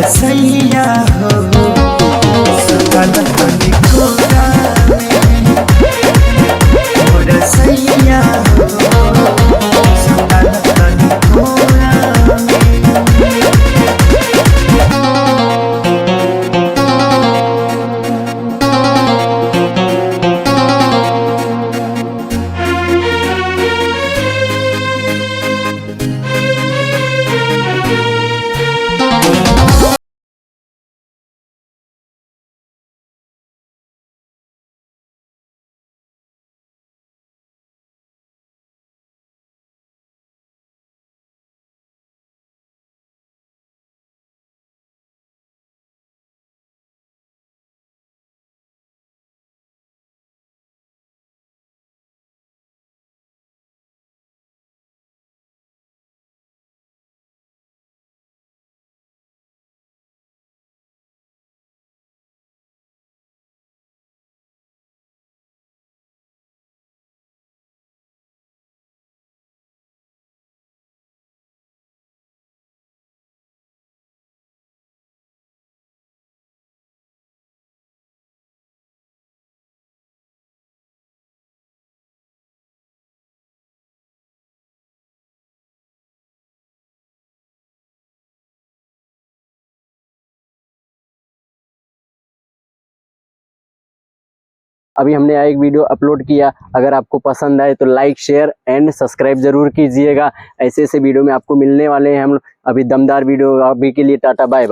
सैया हो सुतल तनी कोरा में मोर सैया हो सुतल तनी कोरा में। अभी हमने एक वीडियो अपलोड किया, अगर आपको पसंद आए तो लाइक शेयर एंड सब्सक्राइब जरूर कीजिएगा। ऐसे ऐसे वीडियो में आपको मिलने वाले हैं हम अभी दमदार वीडियो। अभी के लिए टाटा बाय बाय।